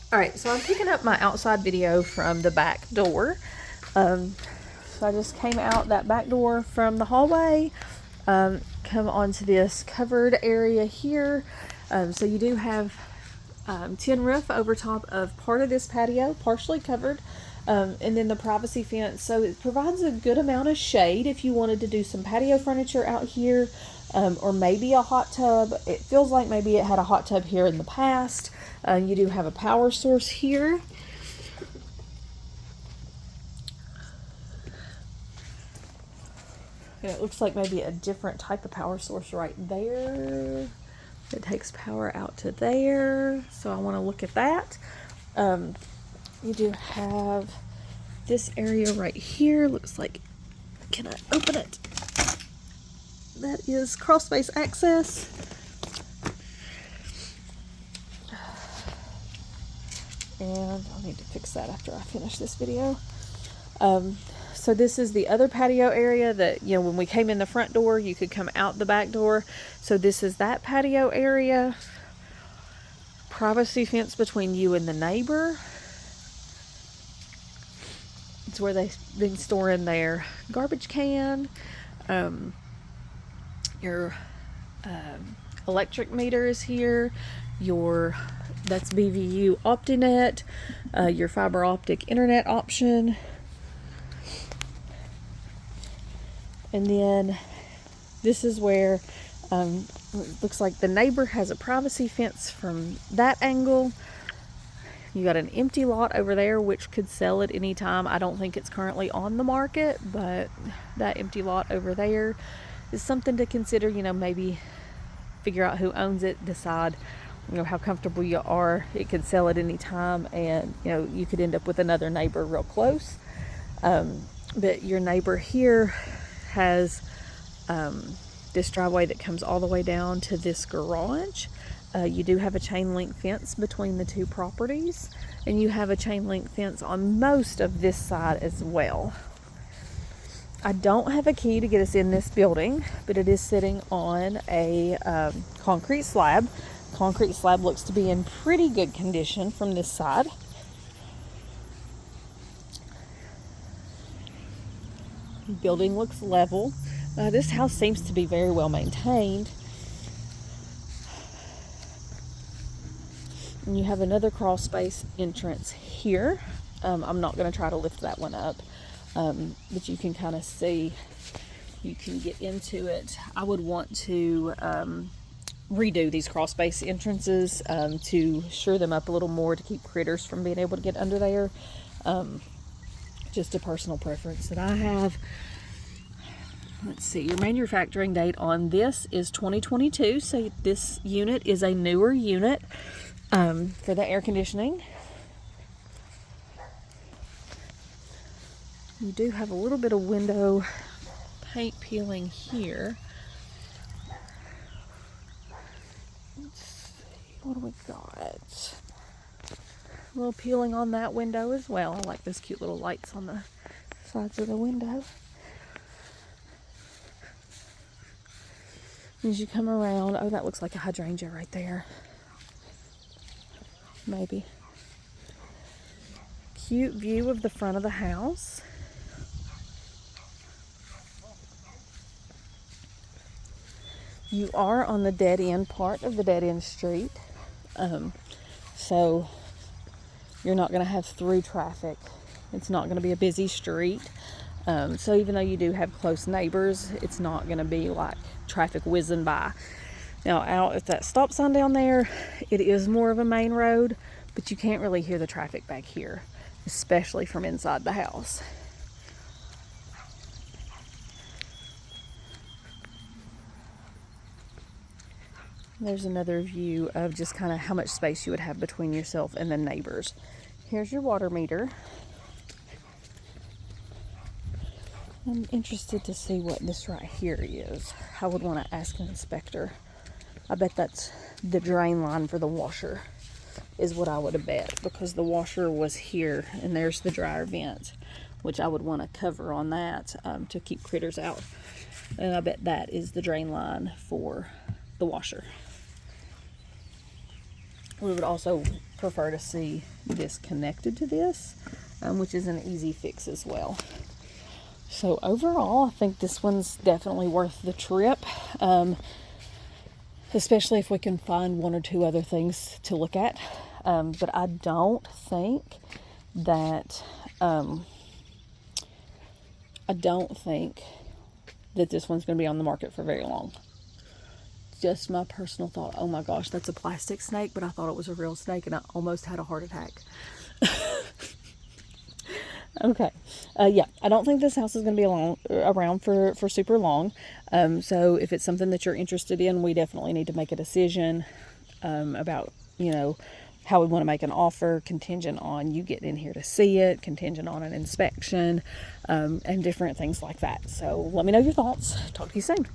All right, so I'm picking up my outside video from the back door. So I just came out that back door from the hallway, come onto this covered area here. So you do have tin roof over top of part of this patio, partially covered, and then the privacy fence. So it provides a good amount of shade if you wanted to do some patio furniture out here, or maybe a hot tub. It feels like maybe it had a hot tub here in the past. You do have a power source here. And it looks like maybe a different type of power source right there. It takes power out to there, so I want to look at that. You do have this area right here. Looks like, can I open it? That is crawl space access. And I'll need to fix that after I finish this video. So this is the other patio area that, you know, when we came in the front door, you could come out the back door. So this is that patio area. Privacy fence between you and the neighbor. It's where they've been storing their garbage can. Your electric meter is here. That's BVU OptiNet. Your fiber optic internet option. And then this is where it looks like the neighbor has a privacy fence from that angle. You got an empty lot over there, which could sell at any time. I don't think it's currently on the market, but that empty lot over there is something to consider. You know, maybe figure out who owns it, decide, you know, how comfortable you are. It could sell at any time, and, you know, you could end up with another neighbor real close. But your neighbor here has this driveway that comes all the way down to this garage. You do have a chain link fence between the two properties, and you have a chain link fence on most of this side as well. I don't have a key to get us in this building, but it is sitting on a concrete slab. Concrete slab looks to be in pretty good condition from this side. Building looks level. This house seems to be very well maintained. And you have another crawl space entrance here. I'm not going to try to lift that one up, but you can kind of see, you can get into it. I would want to redo these crawl space entrances to shore them up a little more, to keep critters from being able to get under there. Just a personal preference that I have. Let's see, your manufacturing date on this is 2022, so this unit is a newer unit for the air conditioning. You do have a little bit of window paint peeling here. Let's see, what do we got? A little peeling on that window as well. I like those cute little lights on the sides of the window. As you come around, oh, that looks like a hydrangea right there. Maybe. Cute view of the front of the house. You are on the dead end part of the dead end street. So you're not going to have through traffic. It's not going to be a busy street. So even though you do have close neighbors, it's not going to be like traffic whizzing by. Now, out at that stop sign down there, it is more of a main road, but you can't really hear the traffic back here, especially from inside the house. There's another view of just kind of how much space you would have between yourself and the neighbors. Here's your water meter. I'm interested to see what this right here is. I would want to ask an inspector. I bet that's the drain line for the washer, is what I would have bet, because the washer was here, and there's the dryer vent, which I would want to cover on that to keep critters out. And I bet that is the drain line for the washer. We would also prefer to see this connected to this, which is an easy fix as well. So overall, I think this one's definitely worth the trip, especially if we can find one or two other things to look at. But I don't think that this one's going to be on the market for very long. Just my personal thought. Oh my gosh, that's a plastic snake, but I thought it was a real snake and I almost had a heart attack. Okay. Yeah, I don't think this house is going to be around for super long. So if it's something that you're interested in, we definitely need to make a decision about, how we want to make an offer, contingent on you getting in here to see it, contingent on an inspection, and different things like that. So let me know your thoughts. Talk to you soon.